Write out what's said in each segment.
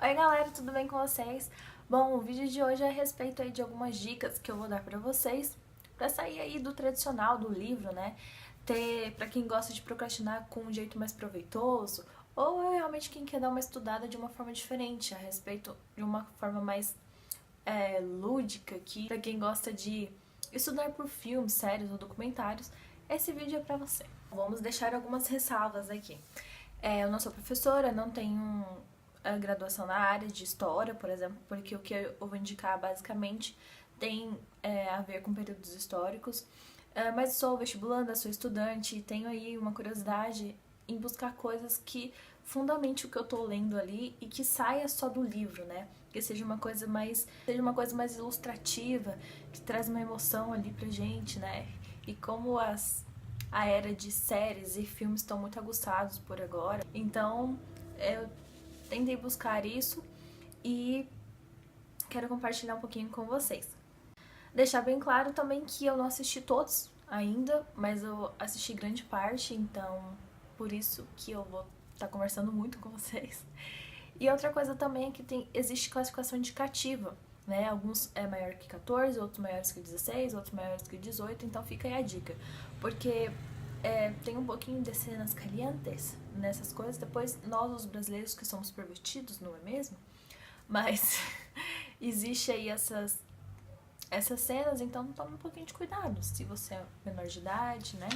Oi galera, tudo bem com vocês? Bom, o vídeo de hoje é a respeito aí de algumas dicas que eu vou dar pra vocês pra sair aí do tradicional do livro, né? Pra quem gosta de procrastinar com um jeito mais proveitoso, ou realmente quem quer dar uma estudada de uma forma diferente, a respeito de uma forma mais lúdica, que pra quem gosta de estudar por filmes, séries ou documentários, esse vídeo é pra você. Vamos deixar algumas ressalvas aqui. Eu não sou professora, não tenho graduação na área de história, por exemplo, porque o que eu vou indicar basicamente tem a ver com períodos históricos, mas sou vestibulanda, sou estudante e tenho aí uma curiosidade em buscar coisas que fundamente o que eu tô lendo ali e que saia só do livro, né? Que seja uma coisa mais ilustrativa, que traz uma emoção ali pra gente, né? E como a era de séries e filmes estão muito aguçados por agora, então eu tentei buscar isso e quero compartilhar um pouquinho com vocês. Deixar bem claro também que eu não assisti todos ainda, mas eu assisti grande parte, então por isso que eu vou estar conversando muito com vocês. E outra coisa também é que existe classificação indicativa, né? Alguns é maior que 14, outros maiores que 16, outros maiores que 18, então fica aí a dica. Porque tem um pouquinho de cenas calientes nessas coisas, depois nós os brasileiros que somos pervertidos, não é mesmo? Mas existe aí essas cenas, então tome um pouquinho de cuidado, se você é menor de idade, né?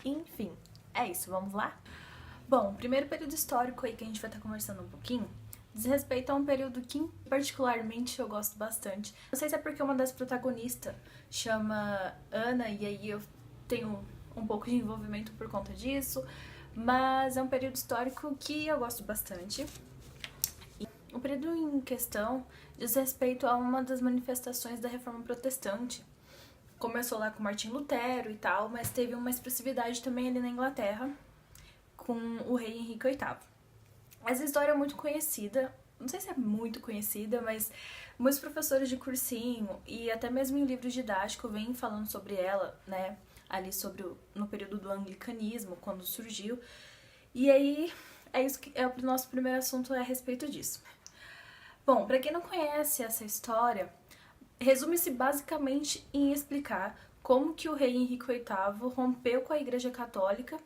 Enfim, é isso, vamos lá? Bom, o primeiro período histórico aí que a gente vai estar conversando um pouquinho diz respeito a um período que particularmente eu gosto bastante. Não sei se é porque uma das protagonistas chama Ana e aí eu tenho um pouco de envolvimento por conta disso, mas é um período histórico que eu gosto bastante. O período em questão diz respeito a uma das manifestações da Reforma Protestante. Começou lá com Martim Lutero e tal, mas teve uma expressividade também ali na Inglaterra, com o rei Henrique VIII. Essa história é muito conhecida, não sei se é muito conhecida, mas muitos professores de cursinho e até mesmo em livros didáticos vêm falando sobre ela, né? Ali no período do anglicanismo, quando surgiu. E aí, é isso que o nosso primeiro assunto é a respeito disso. Bom, para quem não conhece essa história, resume-se basicamente em explicar como que o rei Henrique VIII rompeu com a Igreja Católica.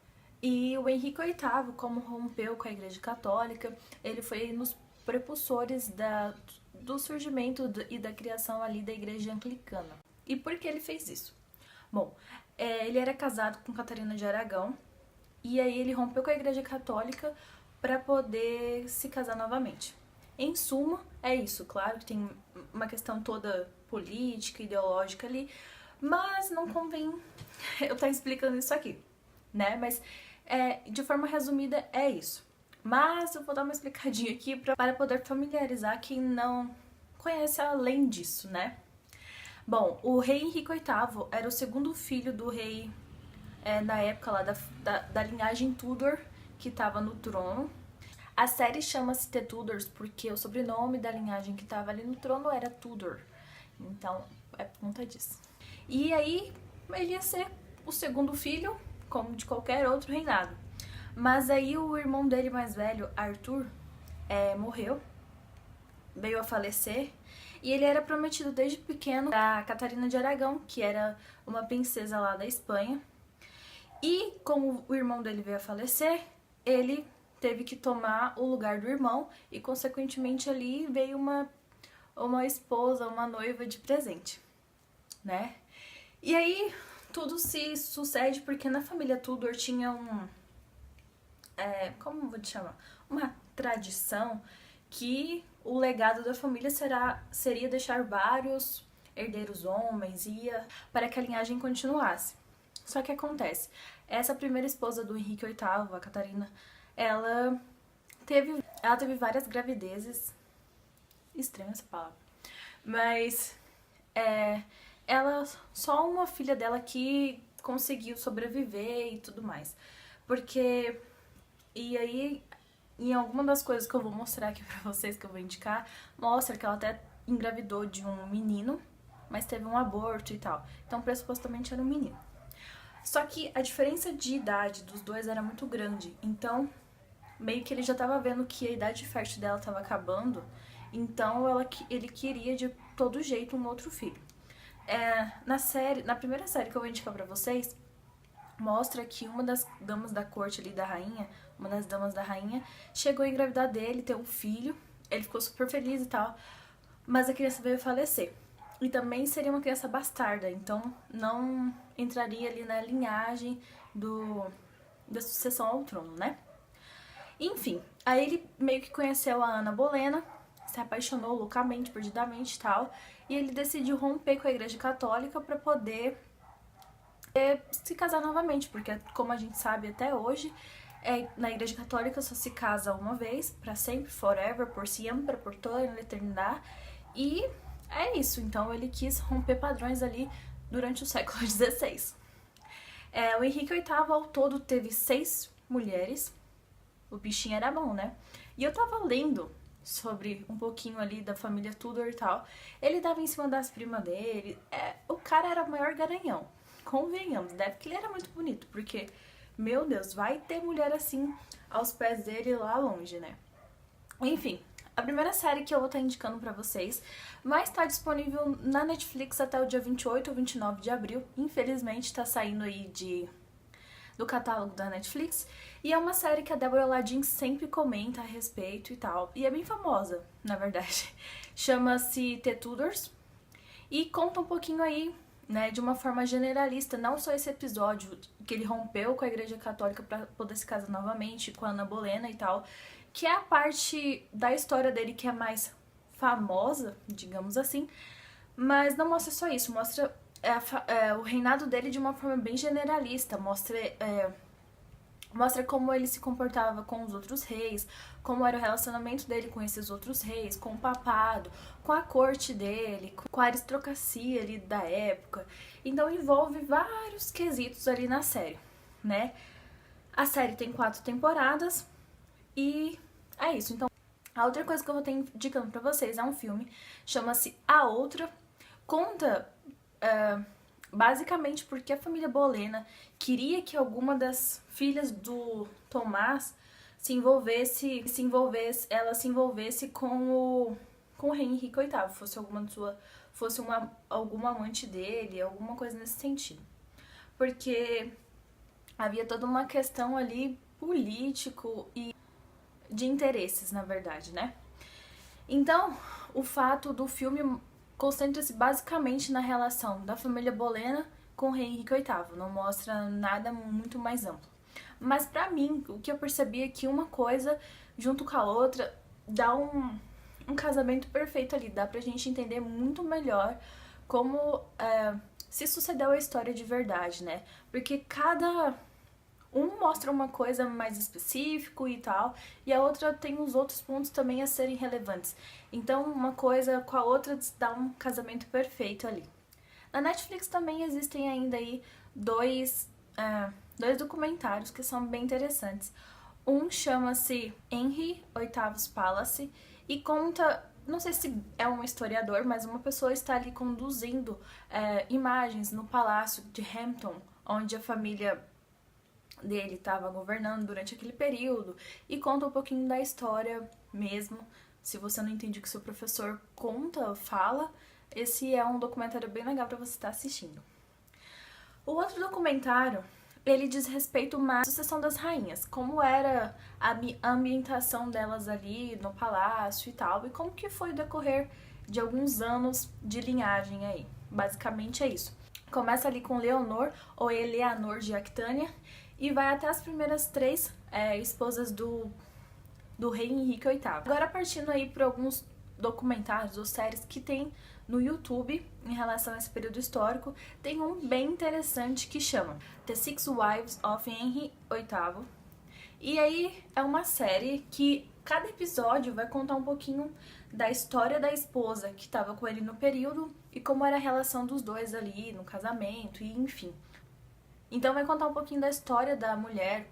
E o Henrique VIII, como rompeu com a Igreja Católica, ele foi nos prepulsores do surgimento e da criação ali da Igreja Anglicana. E por que ele fez isso? Bom, ele era casado com Catarina de Aragão, e aí ele rompeu com a Igreja Católica para poder se casar novamente. Em suma, é isso. Claro que tem uma questão toda política, ideológica ali, mas não convém eu estar explicando isso aqui, né? Mas de forma resumida é isso. Mas eu vou dar uma explicadinha aqui para poder familiarizar quem não conhece além disso, né? Bom, o rei Henrique VIII era o segundo filho do rei na época lá da linhagem Tudor, que estava no trono. A série chama-se The Tudors porque o sobrenome da linhagem que estava ali no trono era Tudor. Então, é por conta disso. E aí, ele ia ser o segundo filho, como de qualquer outro reinado. Mas aí o irmão dele mais velho, Arthur, morreu, veio a falecer, e ele era prometido desde pequeno a Catarina de Aragão, que era uma princesa lá da Espanha. E como o irmão dele veio a falecer, ele teve que tomar o lugar do irmão e, consequentemente, ali veio uma esposa, uma noiva de presente, né? E aí tudo se sucede porque na família Tudor tinha como vou te chamar? Uma tradição que o legado da família seria deixar vários herdeiros homens, para que a linhagem continuasse. Só que acontece, essa primeira esposa do Henrique VIII, a Catarina, ela teve várias gravidezes, estranha essa palavra, mas só uma filha dela que conseguiu sobreviver e tudo mais. E aí, em alguma das coisas que eu vou mostrar aqui pra vocês, que eu vou indicar, mostra que ela até engravidou de um menino, mas teve um aborto e tal. Então, pressupostamente era um menino. Só que a diferença de idade dos dois era muito grande, então meio que ele já tava vendo que a idade fértil dela tava acabando, então ele queria de todo jeito um outro filho. Na primeira série que eu vou indicar pra vocês, mostra que uma das damas da corte ali da rainha, uma das damas da rainha, chegou a engravidar dele, ter um filho, ele ficou super feliz e tal, mas a criança veio falecer. E também seria uma criança bastarda, então não entraria ali na linhagem da sucessão ao trono, né? Enfim, aí ele meio que conheceu a Ana Bolena, se apaixonou loucamente, perdidamente e tal, e ele decidiu romper com a Igreja Católica para poder se casar novamente, porque como a gente sabe até hoje, na Igreja Católica só se casa uma vez, para sempre, forever, por sempre, por toda a eternidade, e é isso. Então ele quis romper padrões ali durante o século XVI. O Henrique VIII ao todo teve 6 mulheres, o bichinho era bom, né? E eu tava lendo sobre um pouquinho ali da família Tudor e tal, ele dava em cima das primas dele, o cara era o maior garanhão. Convenhamos, deve que ele era muito bonito, porque, meu Deus, vai ter mulher assim aos pés dele lá longe, né? Enfim, a primeira série que eu vou estar indicando pra vocês vai estar disponível na Netflix até o dia 28 ou 29 de abril. Infelizmente tá saindo aí do catálogo da Netflix. E é uma série que a Deborah Ladin sempre comenta a respeito e tal. E é bem famosa, na verdade. Chama-se The Tudors. E conta um pouquinho aí, né, de uma forma generalista, não só esse episódio que ele rompeu com a Igreja Católica para poder se casar novamente com a Ana Bolena e tal, que é a parte da história dele que é mais famosa, digamos assim, mas não mostra só isso, mostra o reinado dele de uma forma bem generalista, mostra como ele se comportava com os outros reis, como era o relacionamento dele com esses outros reis, com o papado, com a corte dele, com a aristocracia ali da época. Então envolve vários quesitos ali na série, né? A série tem 4 temporadas e é isso. Então, a outra coisa que eu vou ter indicando pra vocês é um filme, chama-se A Outra, conta basicamente porque a família Bolena queria que alguma das filhas do Tomás se envolvesse com o rei Henrique VIII, fosse alguma amante dele, alguma coisa nesse sentido. Porque havia toda uma questão ali político e de interesses, na verdade, né? Então, o fato do filme concentra-se basicamente na relação da família Bolena com o rei Henrique VIII, não mostra nada muito mais amplo. Mas pra mim, o que eu percebi é que uma coisa, junto com a outra, dá um casamento perfeito ali, dá pra gente entender muito melhor como se sucedeu a história de verdade, né? Porque cada um mostra uma coisa mais específico e tal, e a outra tem os outros pontos também a serem relevantes. Então, uma coisa com a outra dá um casamento perfeito ali. Na Netflix também existem ainda aí dois documentários que são bem interessantes. Um chama-se Henry VIII's Palace e conta, não sei se é um historiador, mas uma pessoa está ali conduzindo imagens no palácio de Hampton, onde a família dele estava governando durante aquele período, e conta um pouquinho da história mesmo. Se você não entende o que seu professor conta, fala, esse é um documentário bem legal para você estar assistindo. O outro documentário, ele diz respeito mais à sucessão das rainhas, como era a ambientação delas ali no palácio e tal, e como que foi o decorrer de alguns anos de linhagem aí. Basicamente é isso. Começa ali com Leonor, ou Eleanor de Aquitânia, e vai até as primeiras 3 esposas do rei Henrique VIII. Agora partindo aí para alguns documentários ou séries que tem no YouTube em relação a esse período histórico, tem um bem interessante que chama The Six Wives of Henry VIII. E aí é uma série que cada episódio vai contar um pouquinho da história da esposa que estava com ele no período e como era a relação dos dois ali no casamento e enfim. Então vai contar um pouquinho da história da mulher,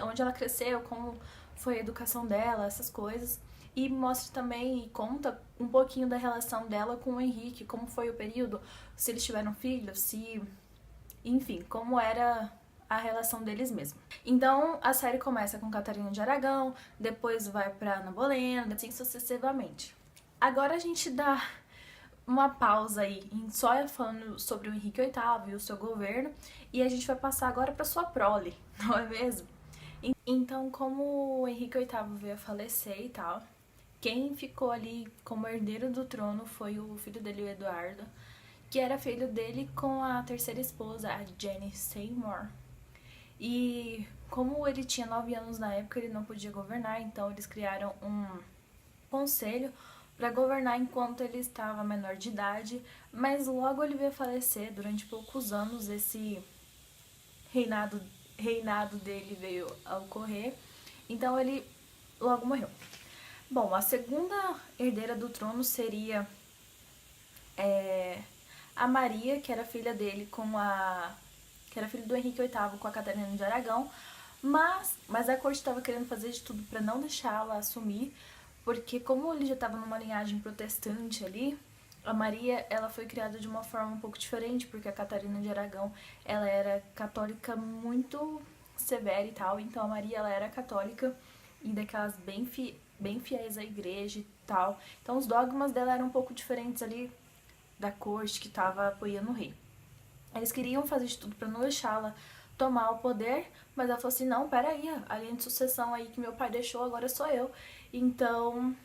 onde ela cresceu, como foi a educação dela, essas coisas. E mostra também e conta um pouquinho da relação dela com o Henrique, como foi o período, se eles tiveram filhos, enfim, como era a relação deles mesmo. Então a série começa com Catarina de Aragão, depois vai pra Ana Bolena, assim sucessivamente. Agora a gente dá uma pausa aí em só falando sobre o Henrique VIII e o seu governo, e a gente vai passar agora para sua prole, não é mesmo? Então, como o Henrique VIII veio a falecer e tal, quem ficou ali como herdeiro do trono foi o filho dele, o Eduardo, que era filho dele com a terceira esposa, a Jane Seymour. E como ele tinha 9 anos na época, ele não podia governar, então eles criaram um conselho para governar enquanto ele estava menor de idade, mas logo ele veio a falecer. Durante poucos anos esse reinado dele veio a ocorrer, então ele logo morreu. Bom, a segunda herdeira do trono seria a Maria, que era filha dele que era filho do Henrique VIII com a Catarina de Aragão, mas a corte estava querendo fazer de tudo para não deixá-la assumir, porque como ele já estava numa linhagem protestante ali, a Maria, ela foi criada de uma forma um pouco diferente, porque a Catarina de Aragão, ela era católica muito severa e tal, então a Maria, ela era católica e daquelas bem fiéis à igreja e tal. Então os dogmas dela eram um pouco diferentes ali da corte que estava apoiando o rei. Eles queriam fazer de tudo para não deixá-la tomar o poder, mas ela falou assim, não, peraí, a linha de sucessão aí que meu pai deixou, agora sou eu. Então,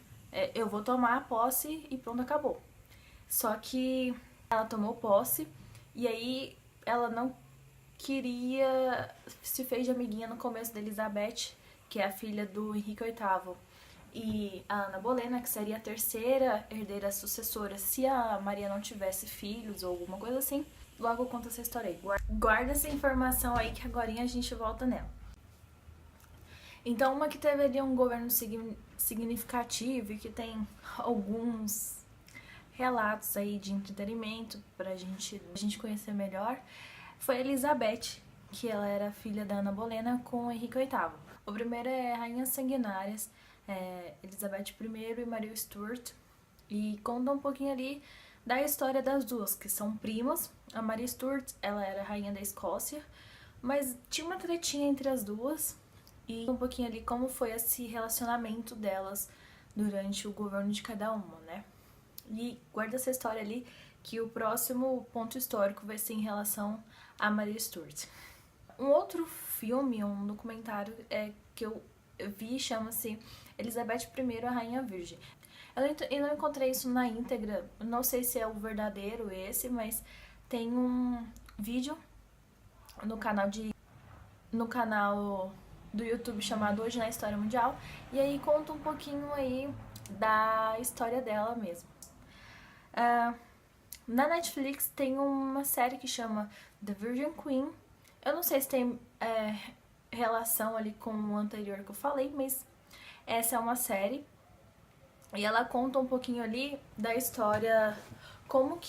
eu vou tomar a posse e pronto, acabou. Só que ela tomou posse e aí ela não queria, se fez de amiguinha no começo da Elizabeth, que é a filha do Henrique VIII, e a Ana Bolena, que seria a terceira herdeira sucessora se a Maria não tivesse filhos ou alguma coisa assim. Logo eu conto essa história aí. Guarda essa informação aí que agora a gente volta nela. Então, uma que teve ali um governo significativo e que tem alguns relatos aí de entretenimento pra gente conhecer melhor, foi a Elizabeth, que ela era filha da Ana Bolena com o Henrique VIII. O primeiro é Rainhas Sanguinárias, Elizabeth I e Maria Stuart, e conta um pouquinho ali da história das duas, que são primas. A Maria Stuart, ela era rainha da Escócia, mas tinha uma tretinha entre as duas, e um pouquinho ali como foi esse relacionamento delas durante o governo de cada uma, né? E guarda essa história ali, que o próximo ponto histórico vai ser em relação a Maria Stuart. Um outro filme, um documentário que eu vi, chama-se Elizabeth I, a Rainha Virgem. Eu não encontrei isso na íntegra, não sei se é o verdadeiro esse, mas tem um vídeo no canal do YouTube chamado Hoje na História Mundial, e aí conta um pouquinho aí da história dela mesmo. Na Netflix tem uma série que chama The Virgin Queen. Eu não sei se tem relação ali com o anterior que eu falei, mas essa é uma série e ela conta um pouquinho ali da história, como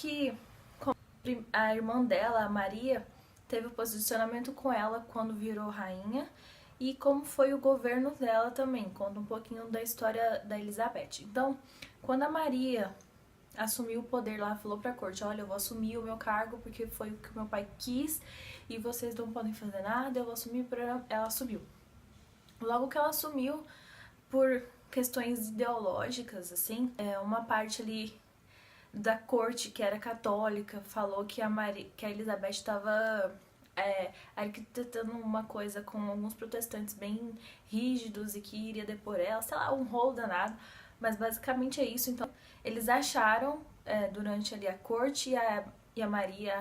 a irmã dela, a Maria, teve o posicionamento com ela quando virou rainha e como foi o governo dela também. Conta um pouquinho da história da Elizabeth. Então, quando a Maria assumiu o poder lá, falou pra corte, olha, eu vou assumir o meu cargo porque foi o que meu pai quis e vocês não podem fazer nada, eu vou assumir. Ela assumiu. Logo que ela assumiu, por questões ideológicas, assim, uma parte ali da corte que era católica falou que a Elizabeth estava arquitetando uma coisa com alguns protestantes bem rígidos e que iria depor ela, sei lá, um rolo danado, mas basicamente é isso. Então eles acharam, durante ali a corte e a Maria,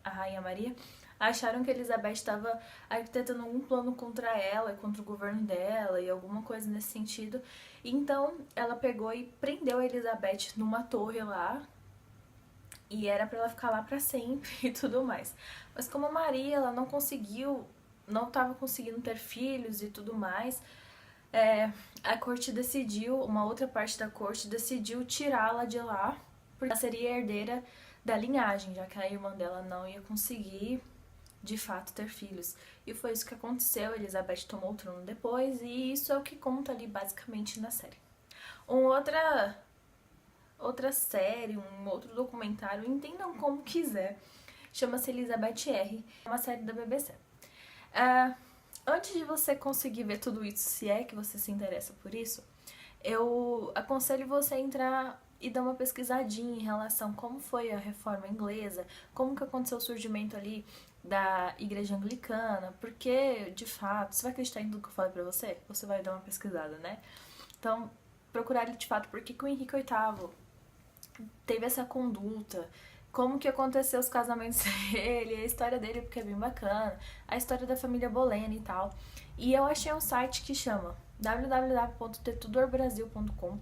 a rainha Maria, acharam que a Elizabeth estava arquitetando algum plano contra ela, contra o governo dela e alguma coisa nesse sentido. Então ela pegou e prendeu a Elizabeth numa torre lá, e era pra ela ficar lá pra sempre e tudo mais. Mas como a Maria, ela não estava conseguindo ter filhos e tudo mais, a corte decidiu, uma outra parte da corte decidiu tirá-la de lá, porque ela seria herdeira da linhagem, já que a irmã dela não ia conseguir de fato ter filhos. E foi isso que aconteceu. Elizabeth tomou o trono depois, e isso é o que conta ali basicamente na série. Outra série, um outro documentário, entendam como quiser, chama-se Elizabeth R, é uma série da BBC. É, antes de você conseguir ver tudo isso, se é que você se interessa por isso, eu aconselho você a entrar e dar uma pesquisadinha em relação a como foi a reforma inglesa, como que aconteceu o surgimento ali da igreja anglicana, porque, de fato, você vai acreditar em tudo que eu falei pra você? Você vai dar uma pesquisada, né? Então, procurar ali de fato por que o Henrique VIII teve essa conduta, como que aconteceu os casamentos dele, a história dele, porque é bem bacana, a história da família Bolena e tal. E eu achei um site que chama www.tetudorbrasil.com,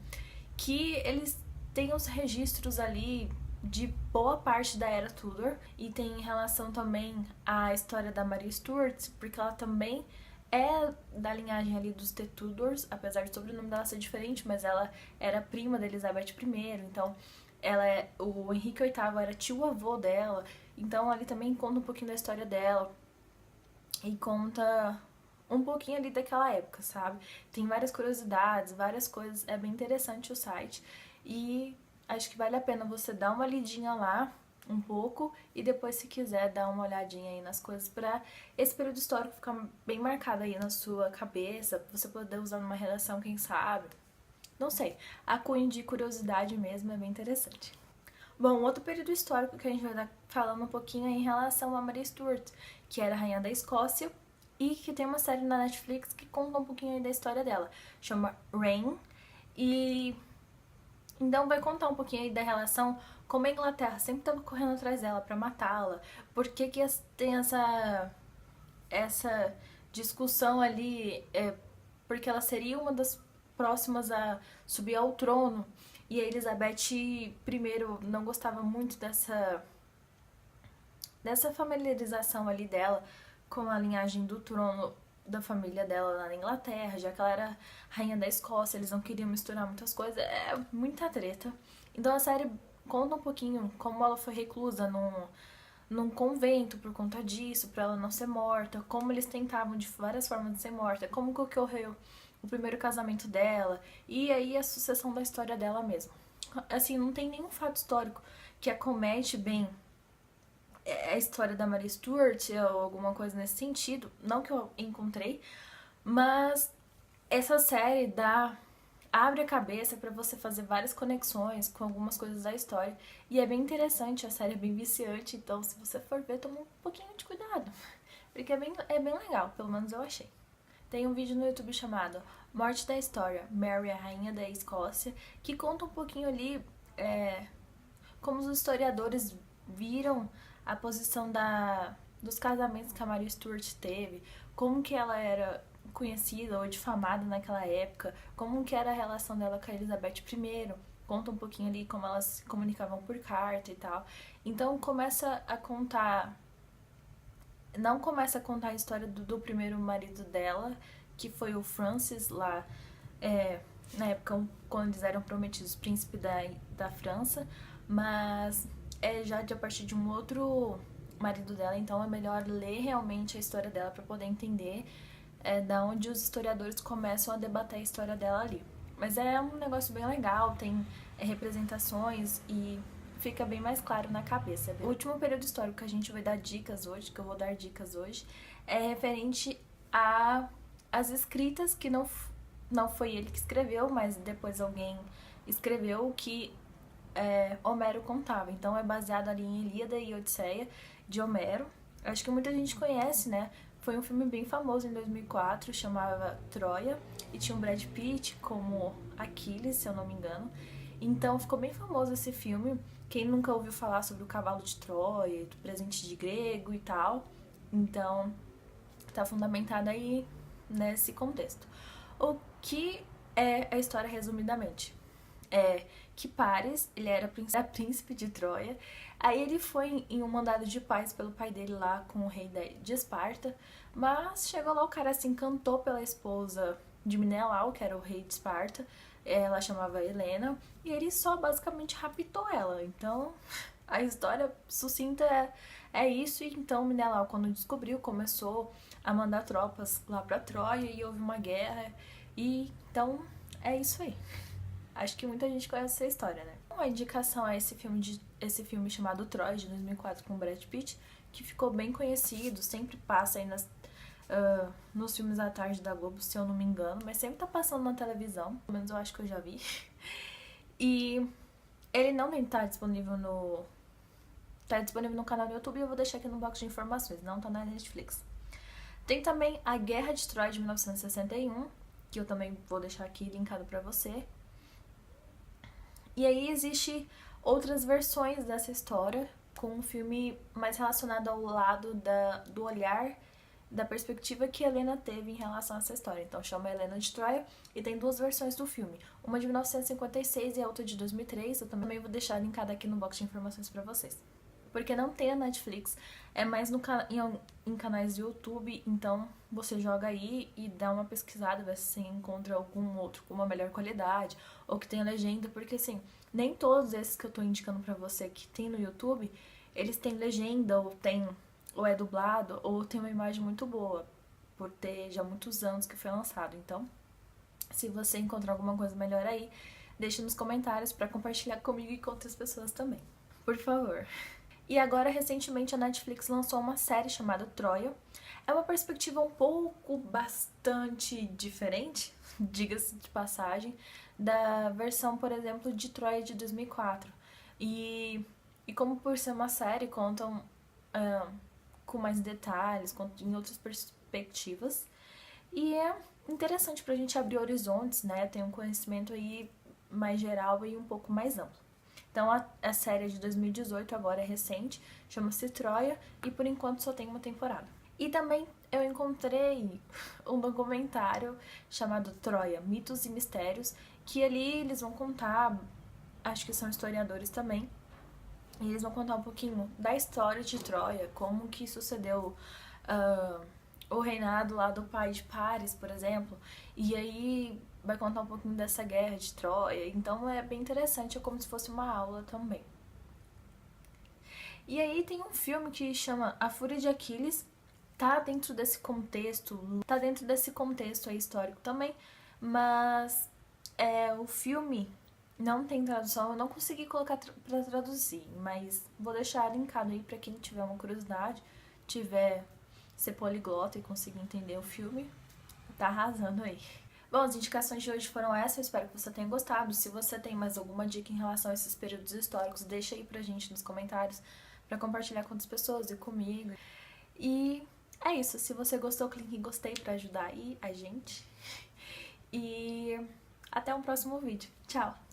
que eles têm os registros ali de boa parte da era Tudor e tem relação também à história da Maria Stuart, porque ela também é da linhagem ali dos The Tudors, apesar de o sobrenome dela ser diferente, mas ela era prima da Elizabeth I, então o Henrique VIII era tio-avô dela, então ali também conta um pouquinho da história dela e conta um pouquinho ali daquela época, sabe? Tem várias curiosidades, várias coisas, é bem interessante o site e acho que vale a pena você dar uma lidinha lá um pouco e depois, se quiser, dar uma olhadinha aí nas coisas pra esse período histórico ficar bem marcado aí na sua cabeça, pra você poder usar numa redação, quem sabe. Não sei, a cunho de curiosidade mesmo é bem interessante. Bom, outro período histórico que a gente vai estar falando um pouquinho é em relação a Maria Stuart, que era a rainha da Escócia e que tem uma série na Netflix que conta um pouquinho aí da história dela. Chama Reign e então vai contar um pouquinho aí da relação como a Inglaterra sempre estava correndo atrás dela para matá-la. Por que que tem essa discussão ali, porque ela seria uma das próximas a subir ao trono e a Elizabeth I não gostava muito dessa familiarização ali dela com a linhagem do trono da família dela lá na Inglaterra, já que ela era rainha da Escócia, eles não queriam misturar muitas coisas, é muita treta. Então a série conta um pouquinho como ela foi reclusa num convento por conta disso, pra ela não ser morta, como eles tentavam de várias formas de ser morta, como que ocorreu o primeiro casamento dela, e aí a sucessão da história dela mesmo. Assim, não tem nenhum fato histórico que acomete bem a história da Maria Stuart ou alguma coisa nesse sentido, não que eu encontrei, mas essa série abre a cabeça para você fazer várias conexões com algumas coisas da história e é bem interessante, a série é bem viciante, então se você for ver, toma um pouquinho de cuidado, porque é bem legal, pelo menos eu achei. Tem um vídeo no YouTube chamado Morte da História, Mary, a Rainha da Escócia, que conta um pouquinho ali como os historiadores viram a posição dos casamentos que a Maria Stuart teve, como que ela era conhecida ou difamada naquela época, como que era a relação dela com a Elizabeth I, conta um pouquinho ali como elas se comunicavam por carta e tal. Então começa a contar, não começa a contar a história do primeiro marido dela, que foi o Francis lá, na época quando eles eram prometidos príncipe da França, mas já de a partir de um outro marido dela, então é melhor ler realmente a história dela para poder entender da onde os historiadores começam a debater a história dela ali. Mas é um negócio bem legal, tem representações e fica bem mais claro na cabeça. O último período histórico que a gente vai dar dicas hoje, que eu vou dar dicas hoje, é referente às escritas que não foi ele que escreveu, mas depois alguém escreveu que Homero contava. Então é baseado ali em Ilíada e Odisseia de Homero. Acho que muita gente conhece, né? Foi um filme bem famoso em 2004, chamava Troia, e tinha o Brad Pitt como Aquiles, se eu não me engano. Então ficou bem famoso esse filme. Quem nunca ouviu falar sobre o cavalo de Troia, do presente de grego e tal. Então tá fundamentado aí nesse contexto. O que é a história resumidamente? Que Paris, ele era príncipe de Troia, aí ele foi em um mandado de paz pelo pai dele lá com o rei de Esparta, mas chegou lá, o cara se encantou pela esposa de Menelau, que era o rei de Esparta, ela chamava Helena, e ele só basicamente raptou ela. Então a história sucinta é isso, e então Menelau, quando descobriu, começou a mandar tropas lá pra Troia e houve uma guerra, e então é isso aí. Acho que muita gente conhece essa história, né? Uma indicação é esse filme chamado Troy, de 2004, com Brad Pitt, que ficou bem conhecido, sempre passa aí nos filmes à tarde da Globo, se eu não me engano, mas sempre tá passando na televisão, pelo menos eu acho que eu já vi. E ele não nem tá disponível no... Tá disponível no canal do YouTube e eu vou deixar aqui no box de informações, não tá na Netflix. Tem também A Guerra de Troia de 1961, que eu também vou deixar aqui linkado pra você. E aí existe outras versões dessa história, com um filme mais relacionado ao lado do olhar, da perspectiva que Helena teve em relação a essa história. Então chama Helena de Troia e tem duas versões do filme. Uma de 1956 e a outra de 2003. Eu também vou deixar linkada aqui no box de informações pra vocês. Porque não tem a Netflix, é mais em canais do YouTube, então você joga aí e dá uma pesquisada, vê se você encontra algum outro com uma melhor qualidade, ou que tenha legenda, porque assim, nem todos esses que eu tô indicando pra você que tem no YouTube, eles têm legenda, ou é dublado, ou tem uma imagem muito boa, por ter já muitos anos que foi lançado. Então, se você encontrar alguma coisa melhor aí, deixe nos comentários pra compartilhar comigo e com outras pessoas também. Por favor. E agora, recentemente, a Netflix lançou uma série chamada Troia. É uma perspectiva bastante diferente, diga-se de passagem, da versão, por exemplo, de Troia de 2004. E como por ser uma série, contam com mais detalhes, contam em outras perspectivas. E é interessante pra gente abrir horizontes, né? Ter um conhecimento aí mais geral e um pouco mais amplo. Então a série é de 2018, agora é recente, chama-se Troia e por enquanto só tem uma temporada. E também eu encontrei um documentário chamado Troia, Mitos e Mistérios, que ali eles vão contar, acho que são historiadores também, e eles vão contar um pouquinho da história de Troia, como que sucedeu o reinado lá do pai de Paris, por exemplo, e aí vai contar um pouquinho dessa guerra de Troia, então é bem interessante, é como se fosse uma aula também. E aí tem um filme que chama A Fúria de Aquiles, tá dentro desse contexto aí histórico também, mas o filme não tem tradução, eu não consegui colocar pra traduzir, mas vou deixar linkado aí pra quem tiver uma curiosidade, tiver ser poliglota e conseguir entender o filme, tá arrasando aí. Bom, as indicações de hoje foram essas, eu espero que você tenha gostado. Se você tem mais alguma dica em relação a esses períodos históricos, deixa aí pra gente nos comentários pra compartilhar com outras pessoas e comigo. E é isso, se você gostou, clique em gostei pra ajudar aí a gente. E até um próximo vídeo. Tchau!